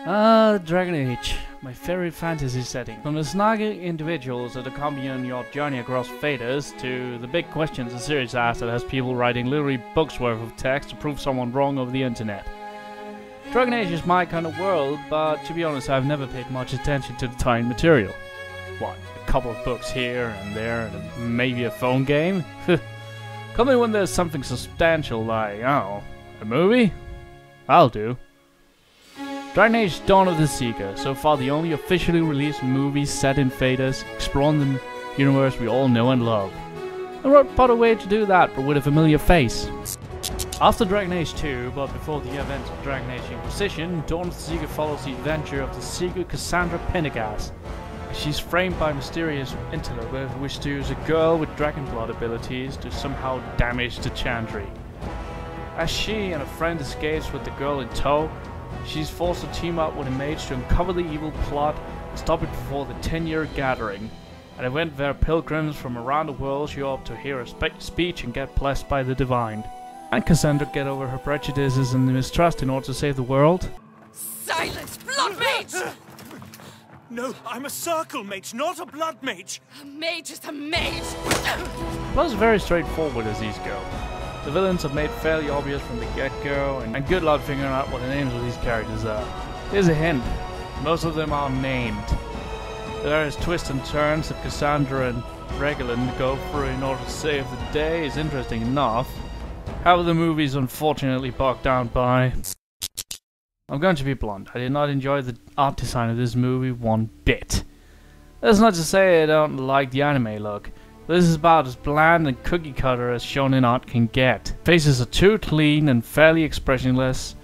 Dragon Age, my favorite fantasy setting. From the snarky individuals that accompany on your journey across Thedas, to the big questions the series asks that has people writing literally books worth of text to prove someone wrong over the internet. Dragon Age is my kind of world, but to be honest, I've never paid much attention to the tie-in material. What, a couple of books here and there, and maybe a phone game? Call me when there's something substantial like, oh, a movie? I'll do. Dragon Age Dawn of the Seeker, so far the only officially released movie set in Thedas, exploring the universe we all know and love. And what better way to do that but with a familiar face? After Dragon Age 2, but before the events of Dragon Age Inquisition, Dawn of the Seeker follows the adventure of the Seeker Cassandra Pendergast. She's framed by a mysterious interloper who wishes to use a girl with dragon blood abilities to somehow damage the Chandri. As she and a friend escapes with the girl in tow, she's forced to team up with a mage to uncover the evil plot and stop it before the 10-year gathering, an event where pilgrims from around the world show up to hear her speech and get blessed by the divine. Can Cassandra get over her prejudices and mistrust in order to save the world? Silence, blood mage! No, I'm a circle mage, not a blood mage! A mage is a mage! Plus very straightforward as these go. The villains are made fairly obvious from the get-go, and good luck figuring out what the names of these characters are. Here's a hint. Most of them are named. The various twists and turns that Cassandra and Regilin go through in order to save the day is interesting enough. However, the movie is unfortunately bogged down by... I'm going to be blunt. I did not enjoy the art design of this movie one bit. That's not to say I don't like the anime look. This is about as bland and cookie cutter as shonen art can get. Faces are too clean and fairly expressionless.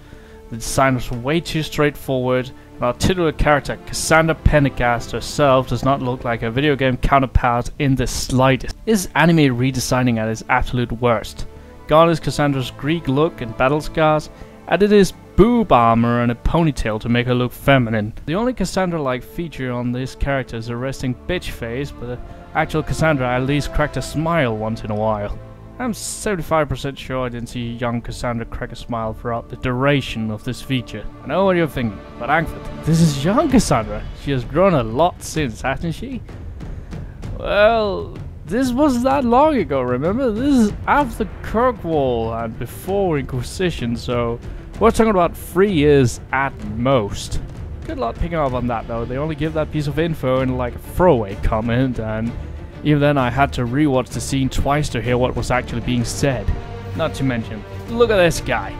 The design was way too straightforward. And our titular character, Cassandra Pendergast herself, does not look like a video game counterpart in the slightest. This anime redesigning at its absolute worst. Gone is Cassandra's Greek look and battle scars, added is boob armor and a ponytail to make her look feminine. The only Cassandra-like feature on this character is a resting bitch face, but the actual Cassandra at least cracked a smile once in a while. I'm 75% sure I didn't see young Cassandra crack a smile throughout the duration of this feature. I know what you're thinking, but Angford, this is young Cassandra. She has grown a lot since, hasn't she? Well, this wasn't that long ago, remember? This is after Kirkwall and before Inquisition, so we're talking about 3 years at most. Good luck picking up on that though. They only give that piece of info in like a throwaway comment, and even then I had to rewatch the scene twice to hear what was actually being said. Not to mention, look at this guy.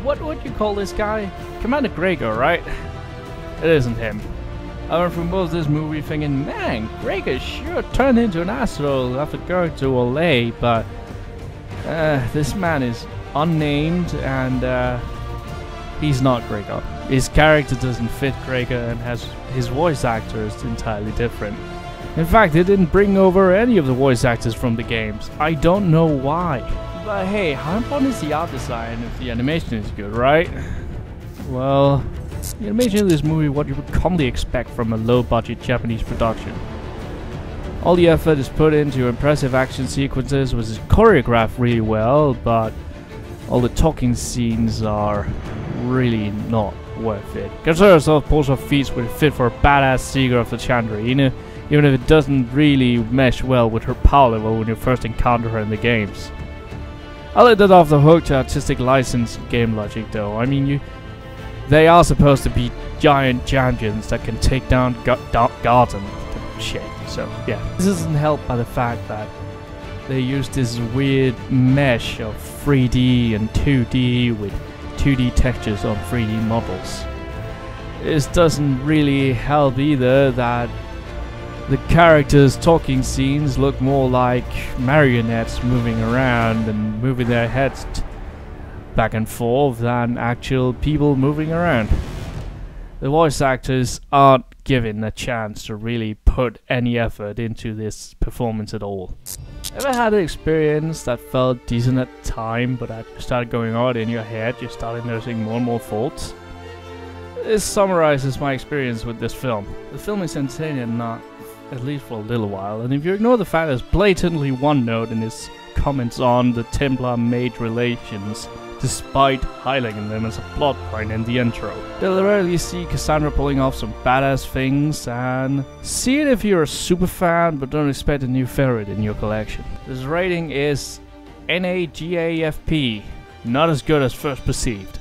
What would you call this guy? Commander Gregor, right? It isn't him. I went through most of this movie thinking, man, Gregor sure turned into an asshole after going to Olay, but this man is unnamed and he's not Gregor. His character doesn't fit Gregor, and his voice actor is entirely different. In fact, they didn't bring over any of the voice actors from the games. I don't know why. But hey, how important is the art design if the animation is good, right? Well, the animation of this movie what you would commonly expect from a low-budget Japanese production. All the effort is put into impressive action sequences, which is choreographed really well, but all the talking scenes are really not worth it. Consider yourself pulls off feats would fit for a badass Seeker of the Chandri, even if it doesn't really mesh well with her power level when you first encounter her in the games. I'll let that off the hook to artistic license game logic though. I mean, they are supposed to be giant champions that can take down gods and shit, so yeah. This isn't helped by the fact that they use this weird mesh of 3D and 2D with 2D textures on 3D models. This doesn't really help either that the characters' talking scenes look more like marionettes moving around and moving their heads back and forth than actual people moving around. The voice actors aren't given a chance to really put any effort into this performance at all. Ever had an experience that felt decent at the time, but as you started going on in your head, you started noticing more and more faults? This summarizes my experience with this film. The film is entertaining enough, at least for a little while, and if you ignore the fact that it's blatantly one note in his comments on the Templar-Mage relations, despite highlighting them as a plot point in the intro. You'll rarely see Cassandra pulling off some badass things, and see it if you're a super fan but don't expect a new favorite in your collection. This rating is NAGAFP, not as good as first perceived.